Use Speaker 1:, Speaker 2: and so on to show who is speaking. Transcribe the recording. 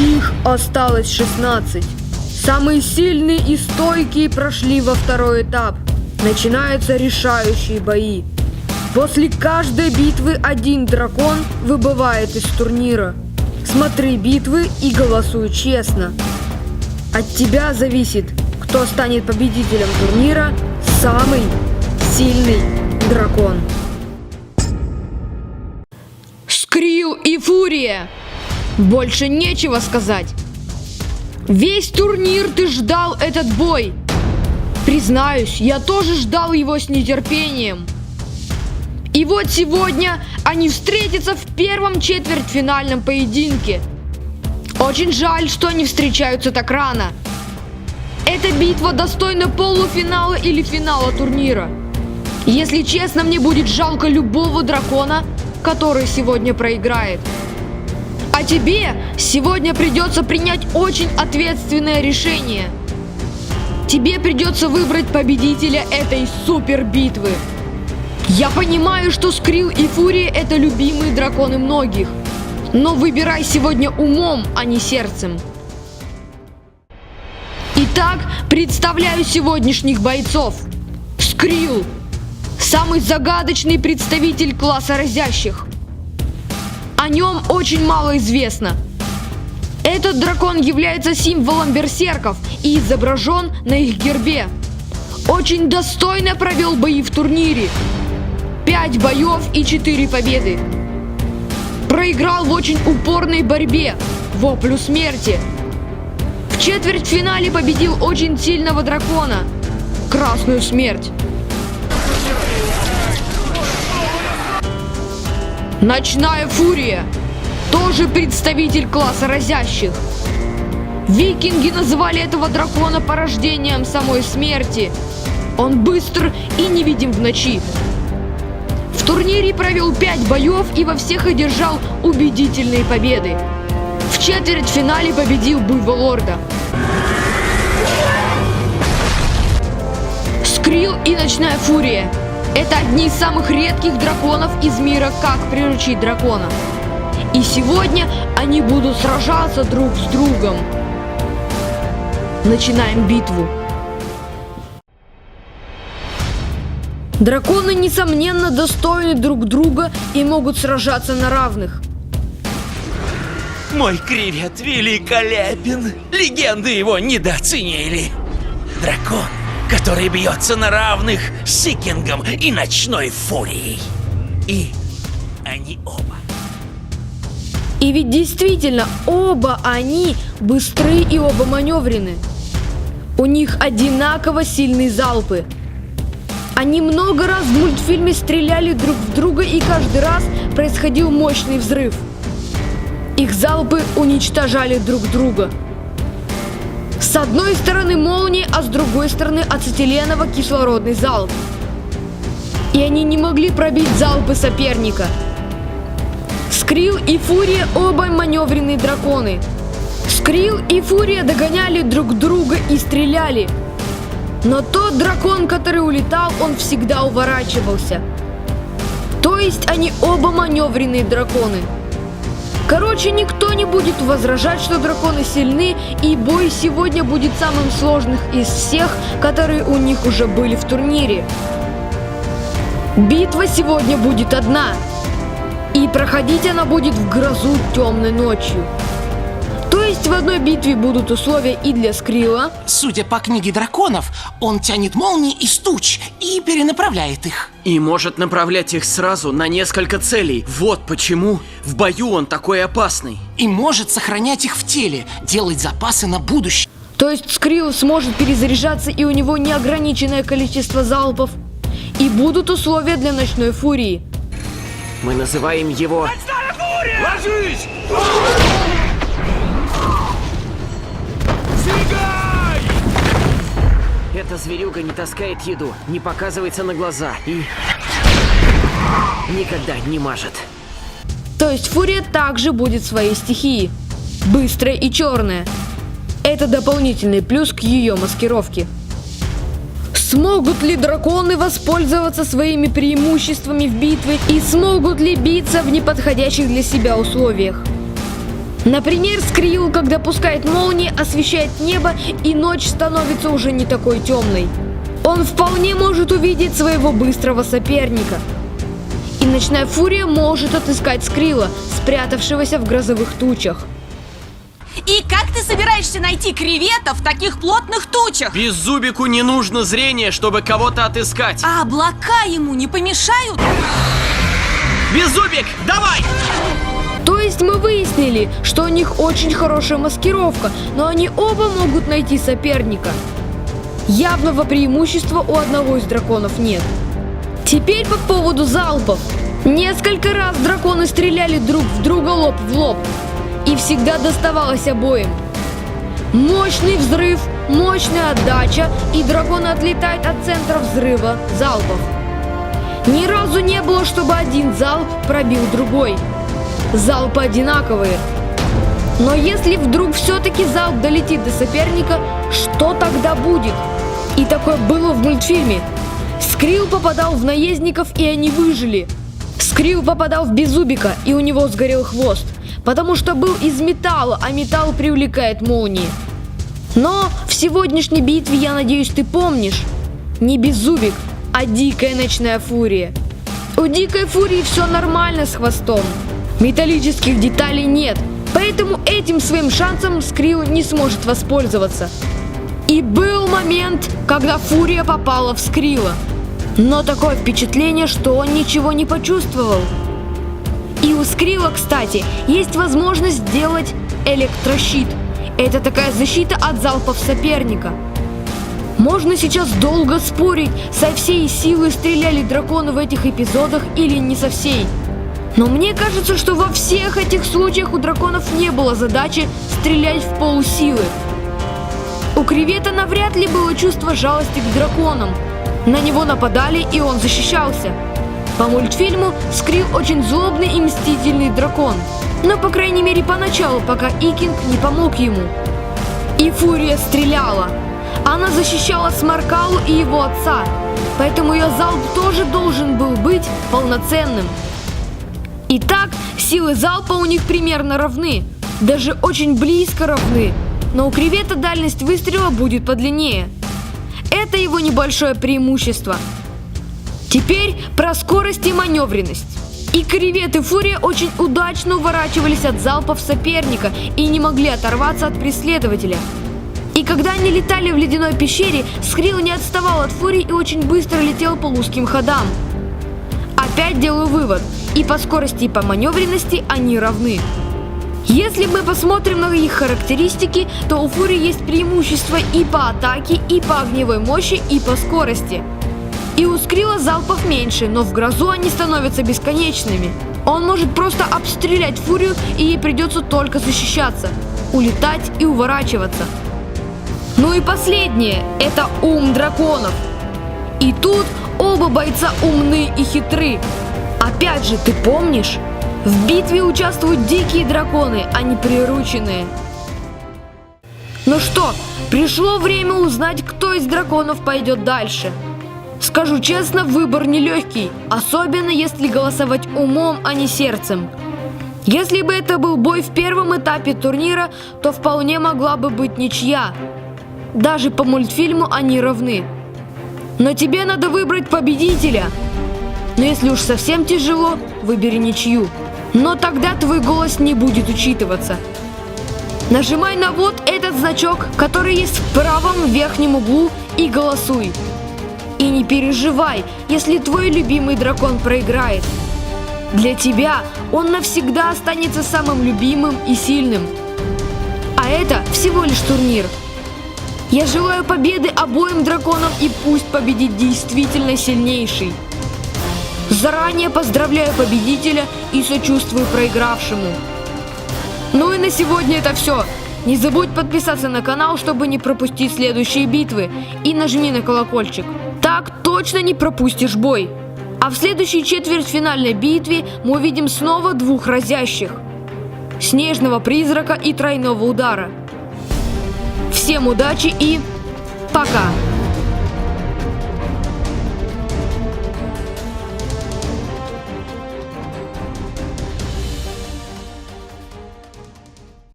Speaker 1: Их осталось 16. Самые сильные и стойкие прошли во второй этап. Начинаются решающие бои. После каждой битвы один дракон выбывает из турнира. Смотри битвы и голосуй честно. От тебя зависит, кто станет победителем турнира «Самый сильный дракон». Скрилл и Фурия! Больше нечего сказать. Весь турнир ты ждал этот бой. Признаюсь, я тоже ждал его с нетерпением. И вот сегодня они встретятся в первом четвертьфинальном поединке. Очень жаль, что они встречаются так рано. Эта битва достойна полуфинала или финала турнира. Если честно, мне будет жалко любого дракона, который сегодня проиграет. А тебе сегодня придется принять очень ответственное решение. Тебе придется выбрать победителя этой супер битвы. Я понимаю, что Скрилл и Фурия — это любимые драконы многих. Но выбирай сегодня умом, а не сердцем. Итак, представляю сегодняшних бойцов. Скрилл — самый загадочный представитель класса разящих. О нем очень мало известно. Этот дракон является символом берсерков и изображен на их гербе. Очень достойно провел бои в турнире. 5 боев и 4 победы. Проиграл в очень упорной борьбе, воплю смерти. В четвертьфинале победил очень сильного дракона, Красную Смерть. Ночная Фурия, тоже представитель класса разящих. Викинги называли этого дракона порождением самой смерти. Он быстр и невидим в ночи. В турнире провел 5 боев и во всех одержал убедительные победы. В четвертьфинале победил Буйволорда. Скрилл и Ночная Фурия — это одни из самых редких драконов из мира «Как приручить дракона». И сегодня они будут сражаться друг с другом. Начинаем битву. Драконы, несомненно, достойны друг друга и могут сражаться на равных.
Speaker 2: Мой кревет великолепен. Легенды его недооценили. Дракон, который бьется на равных с Викингом и Ночной Фурией. И они оба.
Speaker 1: И ведь действительно, оба они быстры и оба маневрены. У них одинаково сильные залпы. Они много раз в мультфильме стреляли друг в друга, и каждый раз происходил мощный взрыв. Их залпы уничтожали друг друга. С одной стороны молнии, а с другой стороны ацетиленово-кислородный залп. И они не могли пробить залпы соперника. Скрилл и Фурия оба маневренные драконы. Скрилл и Фурия догоняли друг друга и стреляли. Но тот дракон, который улетал, он всегда уворачивался. То есть они оба маневренные драконы. Короче, никто не будет возражать, что драконы сильны, и бой сегодня будет самым сложным из всех, которые у них уже были в турнире. Битва сегодня будет одна. И проходить она будет в грозу темной ночью. То есть в одной битве будут условия и для Скрилла.
Speaker 3: Судя по книге драконов, он тянет молнии из туч и перенаправляет их.
Speaker 4: И может направлять их сразу на несколько целей. Вот почему в бою он такой опасный.
Speaker 3: И может сохранять их в теле, делать запасы на будущее.
Speaker 1: То есть Скрилл сможет перезаряжаться, и у него неограниченное количество залпов. И будут условия для Ночной Фурии.
Speaker 4: Мы называем его...
Speaker 2: Ложись!
Speaker 4: Эта зверюга не таскает еду, не показывается на глаза и... никогда не мажет.
Speaker 1: То есть Фурия также будет своей стихии. Быстрая и черная. Это дополнительный плюс к ее маскировке. Смогут ли драконы воспользоваться своими преимуществами в битве и смогут ли биться в неподходящих для себя условиях? Например, Скрилл, когда пускает молнии, освещает небо, и ночь становится уже не такой темной. Он вполне может увидеть своего быстрого соперника. И Ночная Фурия может отыскать Скрилла, спрятавшегося в грозовых тучах.
Speaker 5: И как ты собираешься найти кревета в таких плотных тучах?
Speaker 4: Беззубику не нужно зрение, чтобы кого-то отыскать.
Speaker 5: А облака ему не помешают?
Speaker 4: Беззубик, давай!
Speaker 1: То есть мы выяснили, что у них очень хорошая маскировка, но они оба могут найти соперника. Явного преимущества у одного из драконов нет. Теперь по поводу залпов. Несколько раз драконы стреляли друг в друга лоб в лоб. И всегда доставалось обоим. Мощный взрыв, мощная отдача, и драконы отлетают от центра взрыва залпов. Ни разу не было, чтобы один залп пробил другой. Залпы одинаковые. Но если вдруг все-таки залп долетит до соперника, что тогда будет? И такое было в мультфильме. Скрилл попадал в наездников, и они выжили. Скрилл попадал в Беззубика, и у него сгорел хвост. Потому что был из металла, а металл привлекает молнии. Но в сегодняшней битве, я надеюсь, ты помнишь, не Беззубик, а Дикая Ночная Фурия. У Дикой Фурии все нормально с хвостом. Металлических деталей нет, поэтому этим своим шансом Скрилл не сможет воспользоваться. И был момент, когда Фурия попала в Скрилла. Но такое впечатление, что он ничего не почувствовал. И у Скрилла, кстати, есть возможность сделать электрощит. Это такая защита от залпов соперника. Можно сейчас долго спорить, со всей силы стреляли драконы в этих эпизодах или не со всей. Но мне кажется, что во всех этих случаях у драконов не было задачи стрелять в полусилы. У кревета навряд ли было чувство жалости к драконам. На него нападали, и он защищался. По мультфильму Скрилл очень злобный и мстительный дракон. Но, по крайней мере, поначалу, пока Икинг не помог ему. И Фурия стреляла. Она защищала Сморкалу и его отца. Поэтому ее залп тоже должен был быть полноценным. Итак, силы залпа у них примерно равны. Даже очень близко равны. Но у кревета дальность выстрела будет подлиннее. Это его небольшое преимущество. Теперь про скорость и маневренность. И кревет, и Фурия очень удачно уворачивались от залпов соперника и не могли оторваться от преследователя. И когда они летали в ледяной пещере, Скрилл не отставал от Фурии и очень быстро летел по узким ходам. Опять делаю вывод. И по скорости, и по маневренности они равны. Если мы посмотрим на их характеристики, то у Фурии есть преимущество и по атаке, и по огневой мощи, и по скорости. И у Скрилла залпов меньше, но в грозу они становятся бесконечными. Он может просто обстрелять Фурию, и ей придется только защищаться, улетать и уворачиваться. Ну и последнее – это ум драконов. И тут оба бойца умны и хитры. Опять же, ты помнишь? В битве участвуют дикие драконы, а не прирученные. Ну что, пришло время узнать, кто из драконов пойдет дальше. Скажу честно, выбор нелегкий, особенно если голосовать умом, а не сердцем. Если бы это был бой в первом этапе турнира, то вполне могла бы быть ничья. Даже по мультфильму они равны. Но тебе надо выбрать победителя. Но если уж совсем тяжело, выбери ничью. Но тогда твой голос не будет учитываться. Нажимай на вот этот значок, который есть в правом верхнем углу, и голосуй. И не переживай, если твой любимый дракон проиграет. Для тебя он навсегда останется самым любимым и сильным. А это всего лишь турнир. Я желаю победы обоим драконам, и пусть победит действительно сильнейший. Заранее поздравляю победителя и сочувствую проигравшему. Ну и на сегодня это все. Не забудь подписаться на канал, чтобы не пропустить следующие битвы, и нажми на колокольчик. Так точно не пропустишь бой. А в следующей четвертьфинальной битве мы увидим снова двух разящих: Снежного призрака и Тройного удара. Всем удачи и пока!